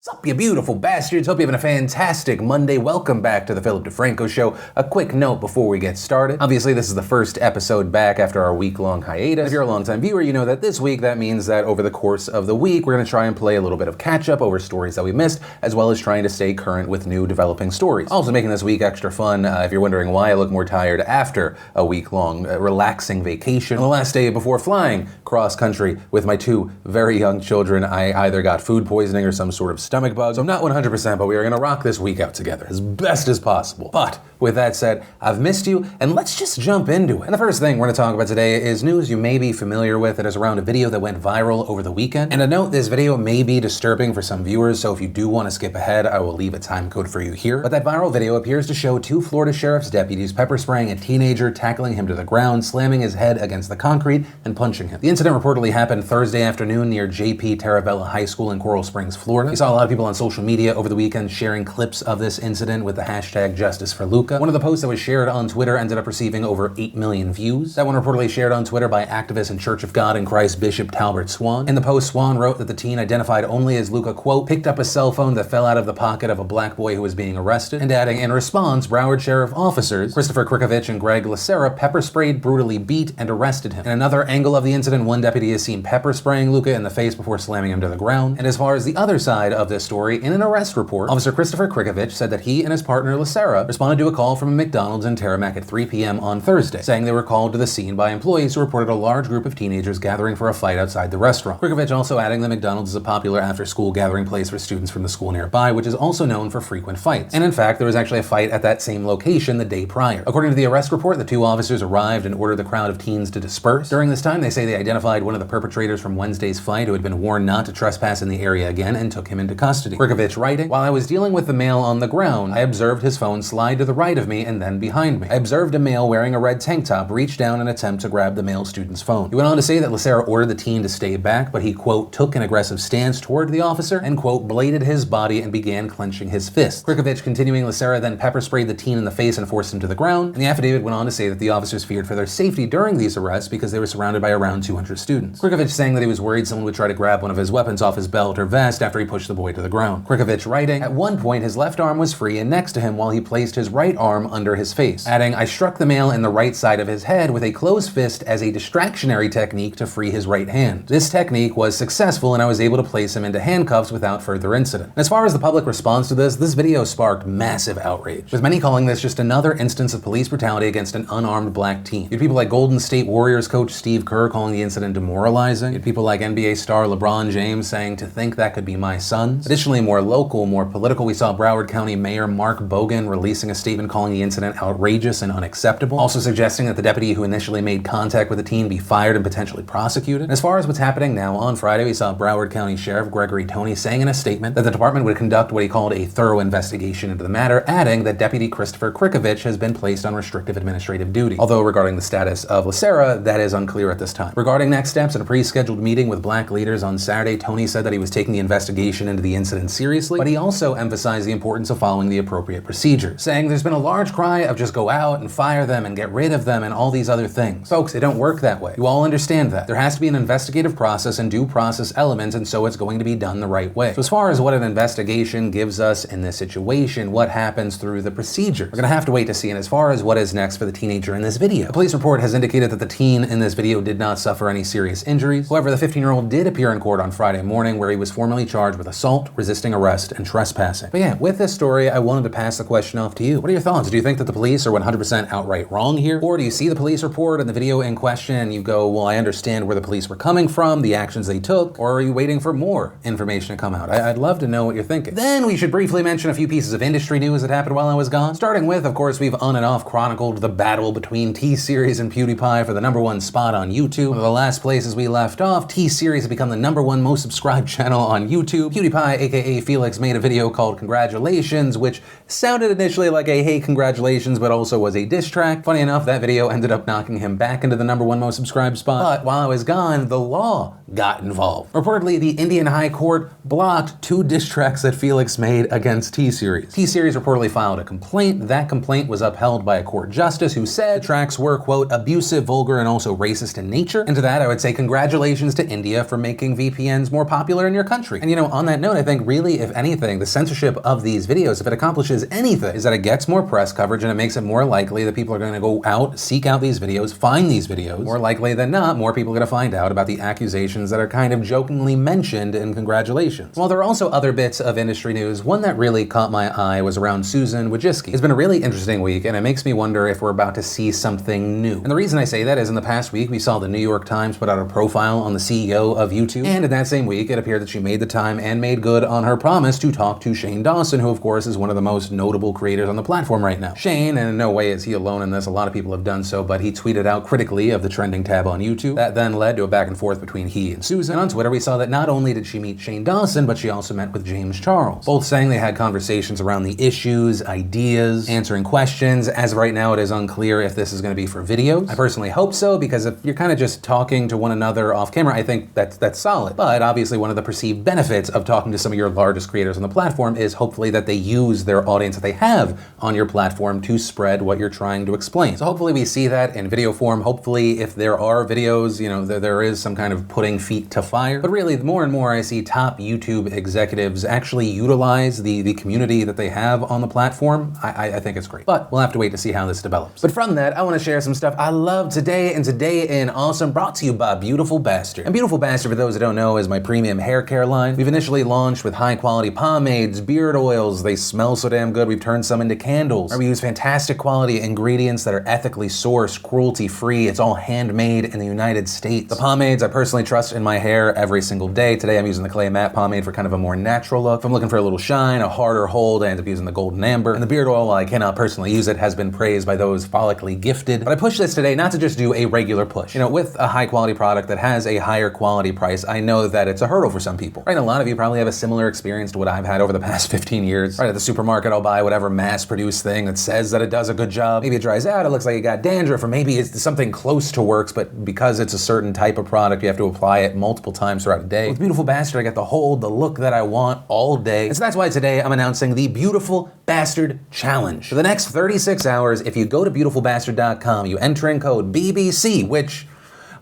Sup, you beautiful bastards. Hope you're having a fantastic Monday. Welcome back to the Philip DeFranco Show. A quick note before we get started. Obviously, this is the first episode back after our week-long hiatus. If you're a longtime viewer, you know that this week, that means that over the course of the week, we're going to try and play a little bit of catch-up over stories that we missed, as well as trying to stay current with new developing stories. Also making this week extra fun, if you're wondering why I look more tired after a week-long relaxing vacation. On the last day before flying cross-country with my two very young children, I either got food poisoning or some sort of stomach bug. So I'm not 100%, but we are going to rock this week out together as best as possible. But with that said, I've missed you, and let's just jump into it. And the first thing we're going to talk about today is news you may be familiar with. It is around a video that went viral over the weekend. And a note, this video may be disturbing for some viewers, so if you do want to skip ahead, I will leave a time code for you here. But that viral video appears to show two Florida sheriff's deputies pepper spraying a teenager, tackling him to the ground, slamming his head against the concrete, and punching him. The incident reportedly happened Thursday afternoon near J.P. Taravella High School in Coral Springs, Florida. We saw a lot of people on social media over the weekend sharing clips of this incident with the hashtag #JusticeForLuca. One of the posts that was shared on Twitter ended up receiving over 8 million views. That one reportedly shared on Twitter by activist and Church of God in Christ Bishop Talbert Swan. In the post, Swan wrote that the teen, identified only as Luca, quote, picked up a cell phone that fell out of the pocket of a black boy who was being arrested, and adding, in response, Broward Sheriff officers Christopher Krikovich and Greg Lacera pepper sprayed, brutally beat, and arrested him. In another angle of the incident, one deputy is seen pepper spraying Luca in the face before slamming him to the ground. And as far as the other side of this story, in an arrest report, Officer Christopher Krikovich said that he and his partner Lacera responded to a call from a McDonald's in Taramac at 3 p.m. on Thursday, saying they were called to the scene by employees who reported a large group of teenagers gathering for a fight outside the restaurant. Krikovich also adding that McDonald's is a popular after-school gathering place for students from the school nearby, which is also known for frequent fights. And in fact, there was actually a fight at that same location the day prior. According to the arrest report, the two officers arrived and ordered the crowd of teens to disperse. During this time, they say they identified one of the perpetrators from Wednesday's fight who had been warned not to trespass in the area again and took him into custody. Krikovich writing, while I was dealing with the male on the ground, I observed his phone slide to the right of me and then behind me. I observed a male wearing a red tank top reach down and attempt to grab the male student's phone. He went on to say that Lacera ordered the teen to stay back, but he, quote, took an aggressive stance toward the officer and, quote, bladed his body and began clenching his fist. Krikovich continuing, Lacera then pepper sprayed the teen in the face and forced him to the ground, and the affidavit went on to say that the officers feared for their safety during these arrests because they were surrounded by around 200 students. Krikovich saying that he was worried someone would try to grab one of his weapons off his belt or vest after he pushed the boy to the ground. Krikovich writing, at one point his left arm was free and next to him while he placed his right arm under his face, adding, I struck the male in the right side of his head with a closed fist as a distractionary technique to free his right hand. This technique was successful and I was able to place him into handcuffs without further incident. As far as the public response to this video sparked massive outrage, with many calling this just another instance of police brutality against an unarmed black teen. You had people like Golden State Warriors coach Steve Kerr calling the incident demoralizing. You had people like NBA star LeBron James saying, to think that could be my sons. Additionally, more local, more political, we saw Broward County Mayor Mark Bogan releasing a statement calling the incident outrageous and unacceptable, also suggesting that the deputy who initially made contact with the teen be fired and potentially prosecuted. And as far as what's happening now, on Friday we saw Broward County Sheriff Gregory Toney saying in a statement that the department would conduct what he called a thorough investigation into the matter, adding that Deputy Christopher Krikovich has been placed on restrictive administrative duty. Although regarding the status of Lacera, that is unclear at this time. Regarding next steps, in a pre-scheduled meeting with black leaders on Saturday, Toney said that he was taking the investigation into the incident seriously, but he also emphasized the importance of following the appropriate procedures, saying there's been a large cry of just go out and fire them and get rid of them and all these other things. Folks, it don't work that way. You all understand that. There has to be an investigative process and due process elements, and so it's going to be done the right way. So as far as what an investigation gives us in this situation, what happens through the procedures, we're gonna have to wait to see. And as far as what is next for the teenager in this video, the police report has indicated that the teen in this video did not suffer any serious injuries. However, the 15-year-old did appear in court on Friday morning where he was formally charged with assault, resisting arrest, and trespassing. But yeah, with this story, I wanted to pass the question off to you. What are your thoughts? Do you think that the police are 100% outright wrong here? Or do you see the police report and the video in question and you go, well, I understand where the police were coming from, the actions they took, or are you waiting for more information to come out? I'd love to know what you're thinking. Then we should briefly mention a few pieces of industry news that happened while I was gone. Starting with, of course, we've on and off chronicled the battle between T-Series and PewDiePie for the #1 spot on YouTube. One of the last places we left off, T-Series had become the #1 most subscribed channel on YouTube. PewDiePie, aka Felix, made a video called Congratulations, which sounded initially like a hey congratulations, but also was a diss track. Funny enough, that video ended up knocking him back into the #1 most subscribed spot. But while I was gone, the law got involved. Reportedly, the Indian High Court blocked 2 diss tracks that Felix made against T-Series. T-Series reportedly filed a complaint. That complaint was upheld by a court justice who said the tracks were, quote, abusive, vulgar, and also racist in nature. And to that, I would say congratulations to India for making VPNs more popular in your country. And you know, on that note, I think really, if anything, the censorship of these videos, if it accomplishes anything, is that it gets more press coverage and it makes it more likely that people are going to go out, seek out these videos, find these videos. More likely than not, more people are going to find out about the accusations that are kind of jokingly mentioned in congratulations. While there are also other bits of industry news, one that really caught my eye was around Susan Wojcicki. It's been a really interesting week, and it makes me wonder if we're about to see something new. And the reason I say that is in the past week, we saw the New York Times put out a profile on the CEO of YouTube, and in that same week, it appeared that she made the time and made good on her promise to talk to Shane Dawson, who of course is one of the most notable creators on the platform right now. Shane, and in no way is he alone in this, a lot of people have done so, but he tweeted out critically of the trending tab on YouTube. That then led to a back and forth between he and Susan. And on Twitter, we saw that not only did she meet Shane Dawson, but she also met with James Charles, both saying they had conversations around the issues, ideas, answering questions. As of right now, it is unclear if this is going to be for videos. I personally hope so, because if you're kind of just talking to one another off camera, I think that's solid. But obviously, one of the perceived benefits of talking to some of your largest creators on the platform is hopefully that they use their audience that they have on your platform to spread what you're trying to explain. So hopefully we see that in video form. Hopefully, if there are videos, there is some kind of putting feet to fire. But really, more and more I see top YouTube executives actually utilize the community that they have on the platform. I think it's great. But we'll have to wait to see how this develops. But from that, I want to share some stuff I love today, and Today in Awesome brought to you by Beautiful Bastard. And Beautiful Bastard, for those that don't know, is my premium hair care line. We've initially launched with high quality pomades, beard oils. They smell so damn good, we've turned some into candles. We use fantastic quality ingredients that are ethically sourced, cruelty free. It's all handmade in the United States. The pomades I personally trust in my hair every single day. Today I'm using the Clay Matte pomade for kind of a more natural look. If I'm looking for a little shine, a harder hold, I end up using the Golden Amber. And the beard oil, while I cannot personally use it, has been praised by those follically gifted. But I push this today not to just do a regular push. With a high quality product that has a higher quality price, I know that it's a hurdle for some people. Right? A lot of you probably have a similar experience to what I've had over the past 15 years. Right, at the supermarket, I'll buy whatever mass-produced thing that says that it does a good job. Maybe it dries out, it looks like it got dandruff, or maybe it's something close to works, but because it's a certain type of product, you have to apply it multiple times throughout the day. With Beautiful Bastard, I get the hold, the look that I want all day. And so that's why today I'm announcing the Beautiful Bastard Challenge. For the next 36 hours, if you go to beautifulbastard.com, you enter in code BBC, which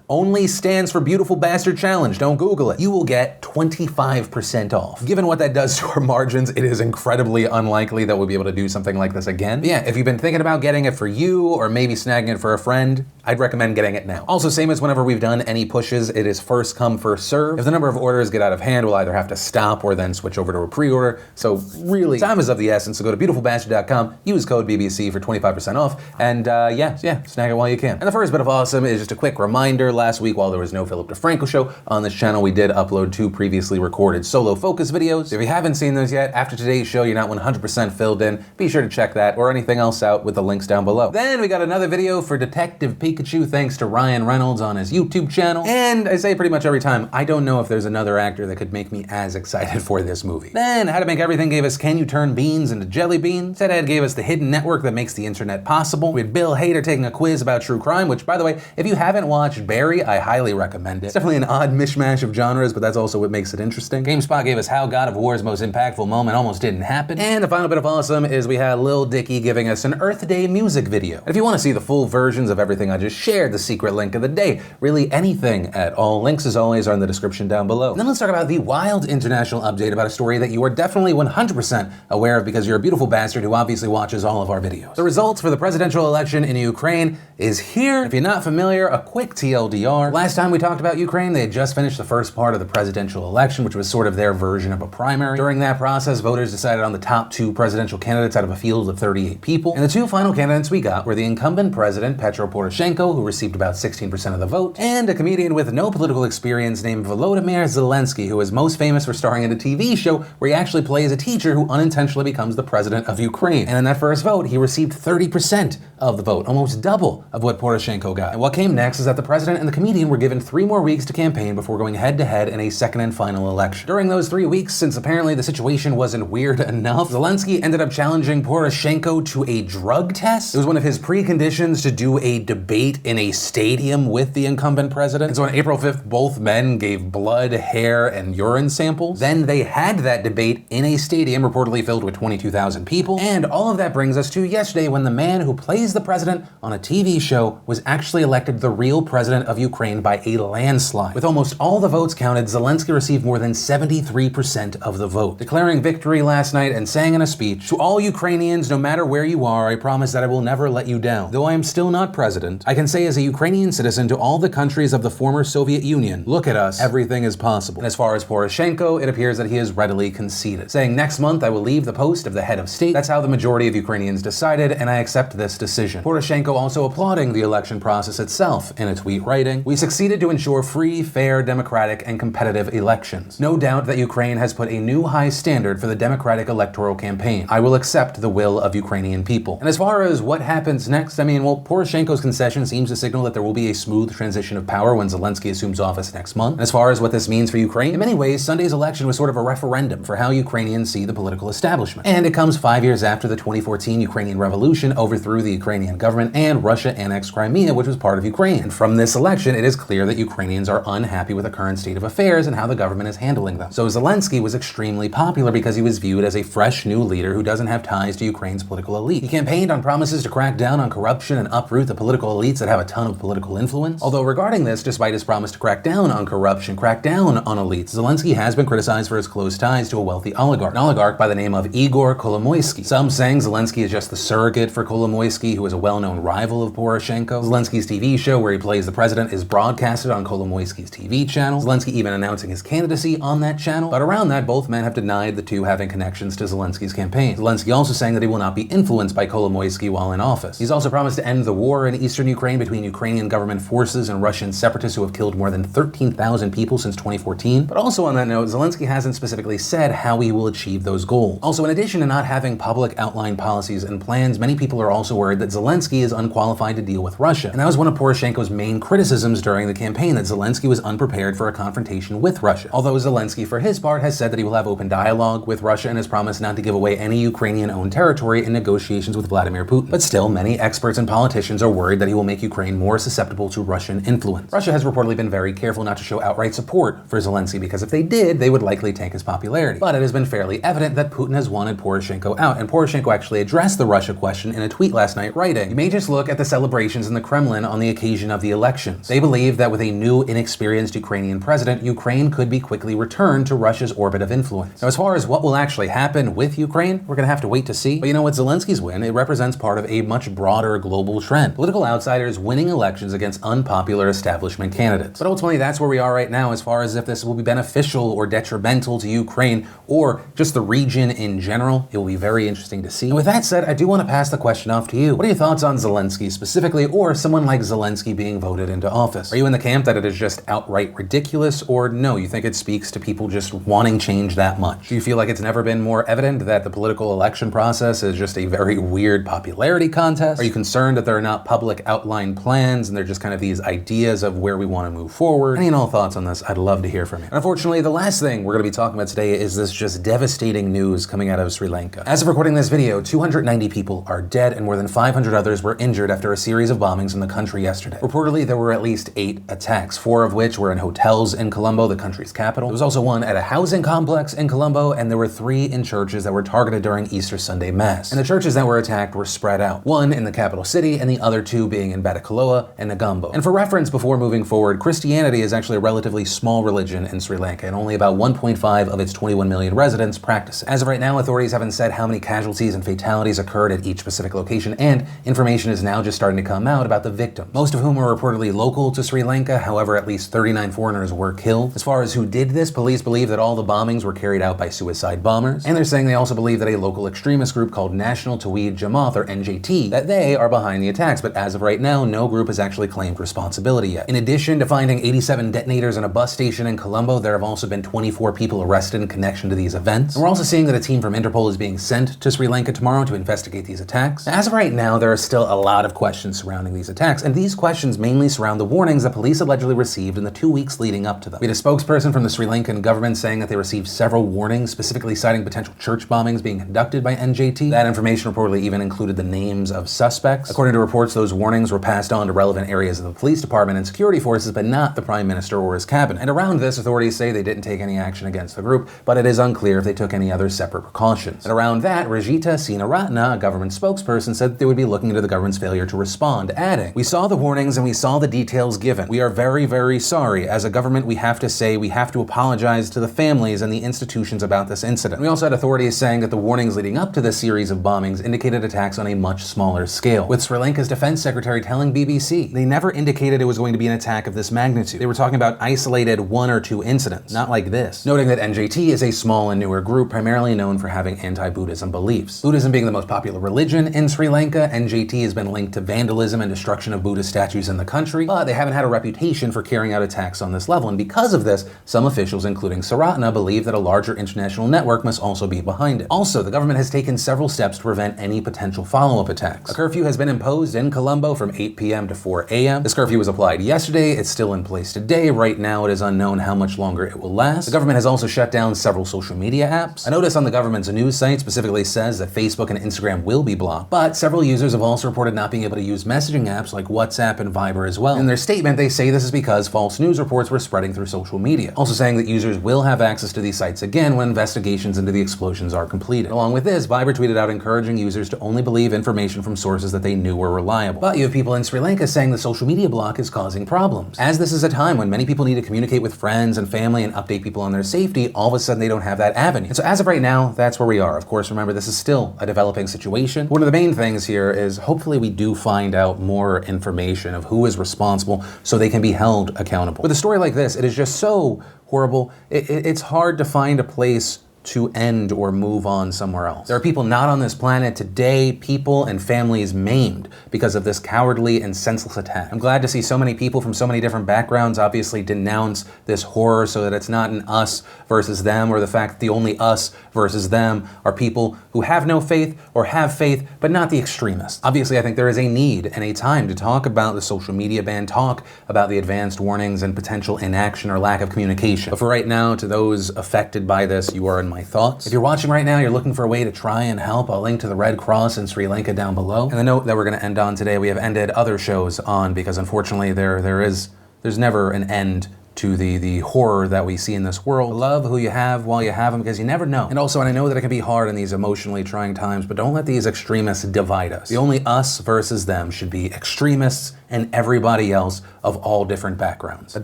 only stands for Beautiful Bastard Challenge. Don't Google it. You will get 25% off. Given what that does to our margins, it is incredibly unlikely that we'll be able to do something like this again. But yeah, if you've been thinking about getting it for you or maybe snagging it for a friend, I'd recommend getting it now. Also, same as whenever we've done any pushes, it is first come, first serve. If the number of orders get out of hand, we'll either have to stop or then switch over to a pre-order. So really, time is of the essence. So go to beautifulbastard.com, use code BBC for 25% off, and yeah, snag it while you can. And the first bit of awesome is just a quick reminder. Last week, while there was no Philip DeFranco show on this channel, we did upload 2 previously recorded solo focus videos. If you haven't seen those yet, after today's show, you're not 100% filled in, be sure to check that or anything else out with the links down below. Then we got another video for Detective Pikachu, thanks to Ryan Reynolds on his YouTube channel. And I say pretty much every time, I don't know if there's another actor that could make me as excited for this movie. Then How to Make Everything gave us Can You Turn Beans into Jelly Beans? Ted Ed gave us The Hidden Network That Makes the Internet Possible. We had Bill Hader taking a quiz about true crime, which, by the way, if you haven't watched Barry, I highly recommend it. It's definitely an odd mishmash of genres, but that's also what makes it interesting. GameSpot gave us How God of War's most impactful moment almost didn't happen. And the final bit of awesome is we had Lil Dicky giving us an Earth Day music video. And if you want to see the full versions of everything I just shared, the secret link of the day, really anything at all, links as always are in the description down below. And then let's talk about the wild international update about a story that you are definitely 100% aware of because you're a beautiful bastard who obviously watches all of our videos. The results for the presidential election in Ukraine is here. If you're not familiar, a quick TLDR. Last time we talked about Ukraine, they had just finished the first part of the presidential election, which was sort of their version of a primary. During that process, voters decided on the top 2 presidential candidates out of a field of 38 people. And the 2 final candidates we got were the incumbent president, Petro Poroshenko, who received about 16% of the vote, and a comedian with no political experience named Volodymyr Zelensky, who is most famous for starring in a TV show where he actually plays a teacher who unintentionally becomes the president of Ukraine. And in that first vote, he received 30% of the vote, almost double of what Poroshenko got. And what came next is that the president and the comedian were given 3 more weeks to campaign before going head-to-head in a second and final election. During those 3 weeks, since apparently the situation wasn't weird enough, Zelensky ended up challenging Poroshenko to a drug test. It was one of his preconditions to do a debate in a stadium with the incumbent president. And so on April 5th, both men gave blood, hair, and urine samples. Then they had that debate in a stadium reportedly filled with 22,000 people. And all of that brings us to yesterday when the man who plays the president on a TV show was actually elected the real president of of Ukraine by a landslide. With almost all the votes counted, Zelensky received more than 73% of the vote, declaring victory last night and saying in a speech, "To all Ukrainians, no matter where you are, I promise that I will never let you down. Though I am still not president, I can say as a Ukrainian citizen to all the countries of the former Soviet Union, look at us, everything is possible." And as far as Poroshenko, it appears that he has readily conceded, saying, "Next month I will leave the post of the head of state. That's how the majority of Ukrainians decided, and I accept this decision." Poroshenko also applauding the election process itself in a tweet writing, "We succeeded to ensure free, fair, democratic, and competitive elections. No doubt that Ukraine has put a new high standard for the democratic electoral campaign. I will accept the will of Ukrainian people." And as far as what happens next, Poroshenko's concession seems to signal that there will be a smooth transition of power when Zelensky assumes office next month. And as far as what this means for Ukraine, in many ways, Sunday's election was sort of a referendum for how Ukrainians see the political establishment. And it comes 5 years after the 2014 Ukrainian Revolution overthrew the Ukrainian government and Russia annexed Crimea, which was part of Ukraine. And from this election, it is clear that Ukrainians are unhappy with the current state of affairs and how the government is handling them. So Zelensky was extremely popular because he was viewed as a fresh new leader who doesn't have ties to Ukraine's political elite. He campaigned on promises to crack down on corruption and uproot the political elites that have a ton of political influence. Although regarding this, despite his promise to crack down on corruption, crack down on elites, Zelensky has been criticized for his close ties to a wealthy oligarch, an oligarch by the name of Igor Kolomoisky. Some saying Zelensky is just the surrogate for Kolomoisky, who is a well-known rival of Poroshenko. Zelensky's TV show where he plays the president is broadcasted on Kolomoisky's TV channel, Zelensky even announcing his candidacy on that channel. But around that, both men have denied the two having connections to Zelensky's campaign. Zelensky also saying that he will not be influenced by Kolomoisky while in office. He's also promised to end the war in eastern Ukraine between Ukrainian government forces and Russian separatists who have killed more than 13,000 people since 2014. But also on that note, Zelensky hasn't specifically said how he will achieve those goals. Also, in addition to not having public outlined policies and plans, many people are also worried that Zelensky is unqualified to deal with Russia. And that was one of Poroshenko's main criticisms during the campaign, that Zelensky was unprepared for a confrontation with Russia. Although Zelensky, for his part, has said that he will have open dialogue with Russia and has promised not to give away any Ukrainian-owned territory in negotiations with Vladimir Putin. But still, many experts and politicians are worried that he will make Ukraine more susceptible to Russian influence. Russia has reportedly been very careful not to show outright support for Zelensky, because if they did, they would likely tank his popularity. But it has been fairly evident that Putin has wanted Poroshenko out, and Poroshenko actually addressed the Russia question in a tweet last night, writing, "You may just look at the celebrations in the Kremlin on the occasion of the elections. They believe that with a new, inexperienced Ukrainian president, Ukraine could be quickly returned to Russia's orbit of influence." Now, as far as what will actually happen with Ukraine, we're going to have to wait to see. But you know what? Zelensky's win, it represents part of a much broader global trend. Political outsiders winning elections against unpopular establishment candidates. But ultimately, that's where we are right now as far as if this will be beneficial or detrimental to Ukraine or just the region in general. It will be very interesting to see. And with that said, I do want to pass the question off to you. What are your thoughts on Zelensky specifically, or someone like Zelensky being voted into office? Are you in the camp that it is just outright ridiculous, or no, you think it speaks to people just wanting change that much? Do you feel like it's never been more evident that the political election process is just a very weird popularity contest? Are you concerned that there are not public outlined plans and they're just kind of these ideas of where we want to move forward? Any and all thoughts on this, I'd love to hear from you. And unfortunately, the last thing we're going to be talking about today is this just devastating news coming out of Sri Lanka. As of recording this video, 290 people are dead and more than 500 others were injured after a series of bombings in the country yesterday. Reportedly, there were at least 8 attacks, 4 of which were in hotels in Colombo, the country's capital. There was also one at a housing complex in Colombo, and there were 3 in churches that were targeted during Easter Sunday Mass. And the churches that were attacked were spread out, one in the capital city and the other 2 being in Batticaloa and Negombo. And for reference, before moving forward, Christianity is actually a relatively small religion in Sri Lanka, and only about 1.5 of its 21 million residents practice it. As of right now, authorities haven't said how many casualties and fatalities occurred at each specific location, and information is now just starting to come out about the victims, most of whom were reportedly local to Sri Lanka. However, at least 39 foreigners were killed. As far as who did this, police believe that all the bombings were carried out by suicide bombers, and they're saying they also believe that a local extremist group called National Tawhid Jamaat, or NJT, that they are behind the attacks, but as of right now, no group has actually claimed responsibility yet. In addition to finding 87 detonators in a bus station in Colombo, there have also been 24 people arrested in connection to these events. And we're also seeing that a team from Interpol is being sent to Sri Lanka tomorrow to investigate these attacks. As of right now, there are still a lot of questions surrounding these attacks, and these questions mainly surround the warnings that police allegedly received in the 2 weeks leading up to them. We had a spokesperson from the Sri Lankan government saying that they received several warnings, specifically citing potential church bombings being conducted by NJT. That information reportedly even included the names of suspects. According to reports, those warnings were passed on to relevant areas of the police department and security forces, but not the Prime Minister or his cabinet. And around this, authorities say they didn't take any action against the group, but it is unclear if they took any other separate precautions. And around that, Rajita Sinaratna, a government spokesperson, said that they would be looking into the government's failure to respond, adding, "We saw the warnings and we saw the details given. We are very, very sorry. As a government, we have to say we have to apologize to the families and the institutions about this incident. We also had authorities saying that the warnings leading up to this series of bombings indicated attacks on a much smaller scale, with Sri Lanka's defense secretary telling BBC they never indicated it was going to be an attack of this magnitude. They were talking about isolated 1 or 2 incidents, not like this, noting that NJT is a small and newer group primarily known for having anti-Buddhism beliefs. Buddhism being the most popular religion in Sri Lanka, NJT has been linked to vandalism and destruction of Buddhist statues in the country, but they haven't had a reputation for carrying out attacks on this level, and because of this, some officials, including Saratna, believe that a larger international network must also be behind it. Also, the government has taken several steps to prevent any potential follow-up attacks. A curfew has been imposed in Colombo from 8 p.m. to 4 a.m. This curfew was applied yesterday, it's still in place today. Right now, it is unknown how much longer it will last. The government has also shut down several social media apps. A notice on the government's news site specifically says that Facebook and Instagram will be blocked, but several users have also reported not being able to use messaging apps like WhatsApp and Viber as well. In their statement, they say this is because false news reports were spreading through social media, also saying that users will have access to these sites again when investigations into the explosions are completed. Along with this, Viber tweeted out encouraging users to only believe information from sources that they knew were reliable. But you have people in Sri Lanka saying the social media block is causing problems. As this is a time when many people need to communicate with friends and family and update people on their safety, all of a sudden they don't have that avenue. And so as of right now, that's where we are. Of course, remember, this is still a developing situation. One of the main things here is hopefully we do find out more information of who is responsible so they can be held accountable. With a story like this, it is just so horrible. It's hard to find a place to end or move on somewhere else. There are people not on this planet today, people and families maimed because of this cowardly and senseless attack. I'm glad to see so many people from so many different backgrounds obviously denounce this horror so that it's not an us versus them, or the fact that the only us versus them are people who have no faith or have faith, but not the extremists. Obviously, I think there is a need and a time to talk about the social media ban, talk about the advanced warnings and potential inaction or lack of communication. But for right now, to those affected by this, you are in my thoughts. If you're watching right now, you're looking for a way to try and help, I'll link to the Red Cross in Sri Lanka down below. And the note that we're going to end on today, we have ended other shows on because unfortunately there's never an end to the horror that we see in this world. Love who you have while you have them, because you never know. And also, and I know that it can be hard in these emotionally trying times, but don't let these extremists divide us. The only us versus them should be extremists and everybody else of all different backgrounds. But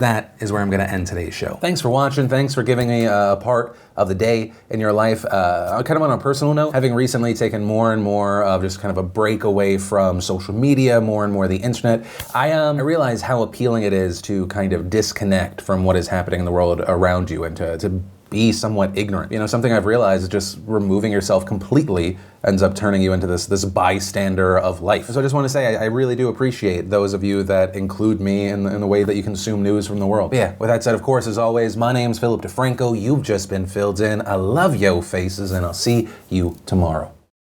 that is where I'm gonna end today's show. Thanks for watching. Thanks for giving me a part of the day in your life. Kind of on a personal note, having recently taken more and more of just kind of a break away from social media, more and more the internet, I realize how appealing it is to kind of disconnect from what is happening in the world around you and to be somewhat ignorant. You know, something I've realized is just removing yourself completely ends up turning you into this bystander of life. So I just want to say I really do appreciate those of you that include me in the way that you consume news from the world. But yeah, with that said, of course, as always, my name's Philip DeFranco. You've just been filled in. I love yo faces, and I'll see you tomorrow.